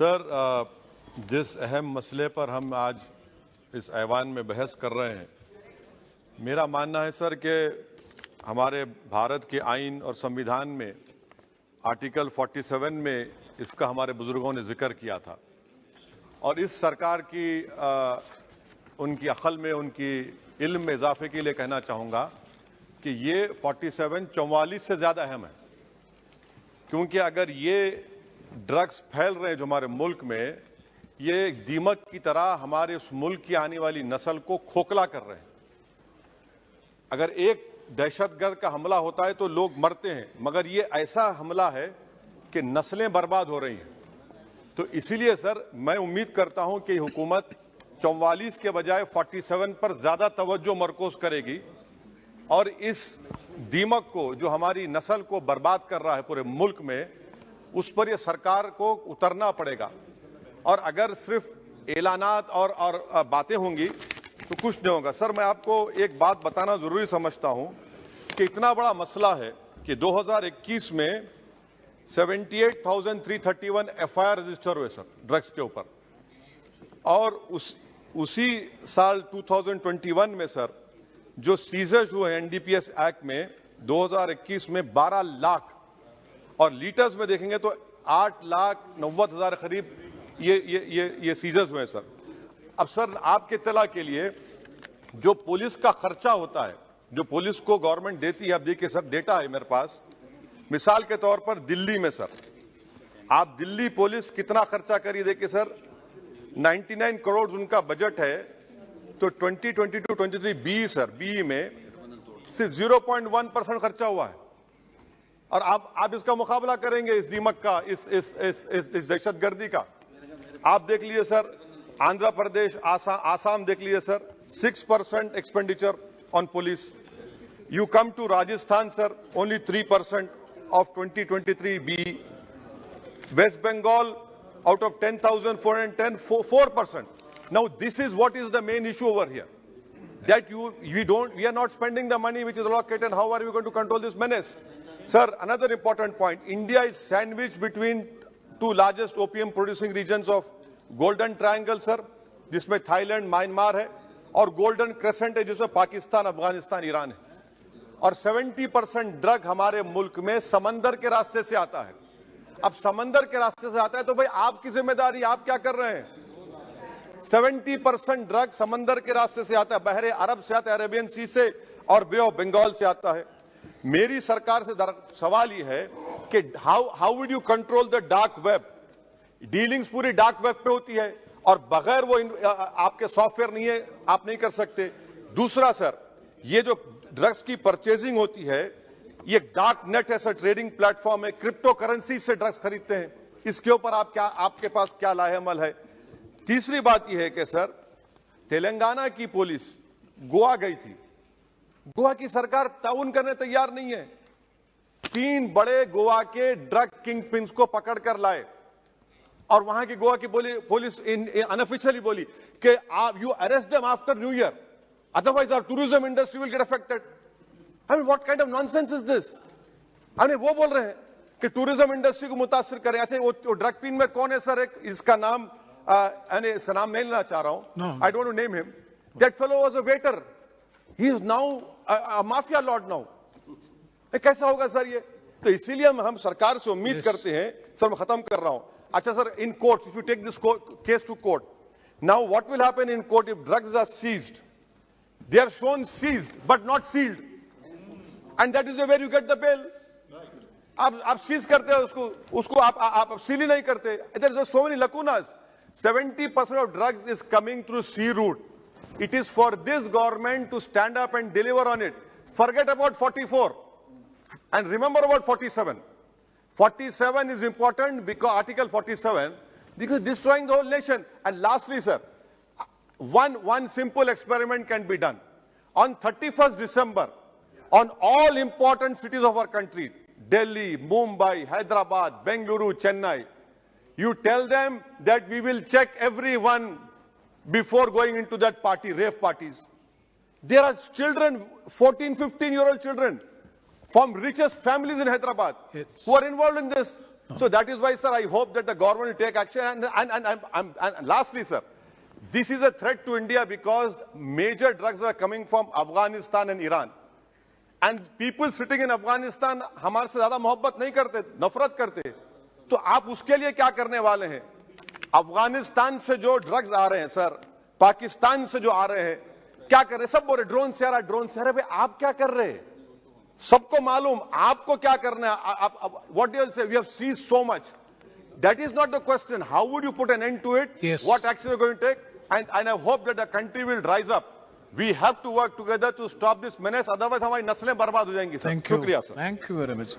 Sir, जिस अहम मसले पर हम आज इस ऐवान में बहस कर रहे हैं, मेरा मानना है सर कि हमारे भारत के आइन और संविधान में आर्टिकल 47 में इसका हमारे बुजुर्गों ने जिक्र किया था और इस सरकार की उनकी अक्ल में, उनकी इल्म में इजाफे के लिए कहना चाहूँगा कि ये 47 44 से ज़्यादा अहम है, क्योंकि अगर ये ड्रग्स फैल रहे हैं जो हमारे मुल्क में, ये एक दीमक की तरह हमारे उस मुल्क की आने वाली नस्ल को खोखला कर रहे हैं। अगर एक दहशतगर्द का हमला होता है तो लोग मरते हैं, मगर ये ऐसा हमला है कि नस्लें बर्बाद हो रही हैं। तो इसीलिए सर मैं उम्मीद करता हूं कि हुकूमत 44 के बजाय 47 पर ज्यादा तवज्जो मरकूज करेगी और इस दीमक को जो हमारी नस्ल को बर्बाद कर रहा है पूरे मुल्क में, उस पर यह सरकार को उतरना पड़ेगा। और अगर सिर्फ ऐलानात और बातें होंगी तो कुछ नहीं होगा। सर, मैं आपको एक बात बताना जरूरी समझता हूं कि इतना बड़ा मसला है कि 2021 में 78,331 FIR रजिस्टर हुए सर ड्रग्स के ऊपर, और उसी साल 2021 में सर जो सीजर्स हुए NDPS एक्ट में 2021 में 12 लाख, और लीटर्स में देखेंगे तो 8,90,000 करीब ये सीजर्स हुए सर। अब सर आपके इत्तला के लिए जो पुलिस का खर्चा होता है, जो पुलिस को गवर्नमेंट देती है, अब देखिए सर डेटा है मेरे पास, मिसाल के तौर पर दिल्ली में सर आप दिल्ली पुलिस कितना खर्चा करिए, देखिए सर 99 करोड़ उनका बजट है, तो 2022-23 बी सर बी में सिर्फ 0.1% खर्चा हुआ है। और आप इसका मुकाबला करेंगे इस दीमक का, इस दहशतगर्दी का। आप देख लीजिए सर आंध्र प्रदेश, आसाम देख लीजिए sir 6% expenditure on police. You come to Rajasthan sir only 3% of 2023 B. West Bengal out of 10,410, 4%. Now this is what is the main issue over here, that we are not spending the money which is allocated. How are we going to control this menace? Sir, another important point, India is sandwiched between two largest opium producing regions of Golden Triangle sir, जिसमें Thailand, Myanmar है, और golden crescent है जिसमें Pakistan, Afghanistan, Iran है। और 70% drug हमारे मुल्क में समंदर के रास्ते से आता है। अब समंदर के रास्ते से आता है तो भाई आपकी जिम्मेदारी, आप क्या कर रहे हैं? 70% ड्रग समंदर के रास्ते से आता है, बहरे अरब से आता है, अरेबियन सी से और बे ऑफ बंगाल से आता है। मेरी सरकार से सवाल यह है कि how would you control the dark web? Dealings पूरी डार्क वेब पे होती है और बगैर वो आपके सॉफ्टवेयर नहीं है, आप नहीं कर सकते। दूसरा सर, ये जो ड्रग्स की परचेजिंग होती है, ये डार्क नेट ऐसा ट्रेडिंग प्लेटफॉर्म है, क्रिप्टो करेंसी से ड्रग्स खरीदते हैं। इसके ऊपर आपके पास क्या लाहेअमल है? तीसरी बात यह है कि सर तेलंगाना की पुलिस गोवा गई थी, गोवा की सरकार ताउन करने तैयार नहीं है। 3 बड़े गोवा के ड्रग किंग पिन्स को पकड़कर लाए और वहां की गोवा की पुलिस अनऑफिशियली बोली कि you arrest them after New Year, otherwise our tourism industry will get affected. I mean, what kind of nonsense is this? वो बोल रहे हैं कि टूरिज्म इंडस्ट्री को मुतासिर करें। अच्छा, वो ड्रग पिन में कौन है सर? एक इसका नाम इसका नाम नहीं लेना चाह रहा हूं, I don't name him. That fellow was a waiter, he is now a mafia Lord now. कैसा होगा सर ये? तो इसीलिए हम सरकार से उम्मीद करते हैं। सर मैं खत्म कर रहा हूं। अच्छा sir, in court, if you take this case to court, now what will happen in court if drugs are seized? They are shown seized but not sealed, and that is where you get the bail. आप seize करते हो उसको आप seal ही नहीं करते। There are so many lacunas. 70% of drugs is coming through sea route. It is for this government to stand up and deliver on it. Forget about 44 and remember about 47. 47 is important because Article 47, because destroying the whole nation. And lastly, sir, one simple experiment can be done. On 31st December, on all important cities of our country, Delhi, Mumbai, Hyderabad, Bengaluru, Chennai, you tell them that we will check everyone before going into that party, rave parties. There are children, 14, 15-year-old children from richest families in Hyderabad who are involved in this. So that is why, sir, I hope that the government will take action. And lastly, sir, this is a threat to India because major drugs are coming from Afghanistan and Iran. And people sitting in Afghanistan हमारे से ज्यादा मोहब्बत नहीं करते, नफरत करते. तो आप उसके लिए क्या करने वाले हैं? अफगानिस्तान से जो ड्रग्स आ रहे हैं सर, पाकिस्तान से जो आ रहे हैं, क्या कर रहे हैं? सब बोल रहे ड्रोन से आ रहा, ड्रोन से आ रहा. भाई आप क्या कर रहे हैं? सबको मालूम आपको क्या करना है. What do you say? We have seized so much. That is not the question. How would you put an end to it? Yes. What action are you going to take? And I hope that the country will rise up. We have to work together to stop this menace. Otherwise, हमारी नस्लें बर्बाद हो जाएंगी. Thank you. शुक्रिया sir. Thank you very much.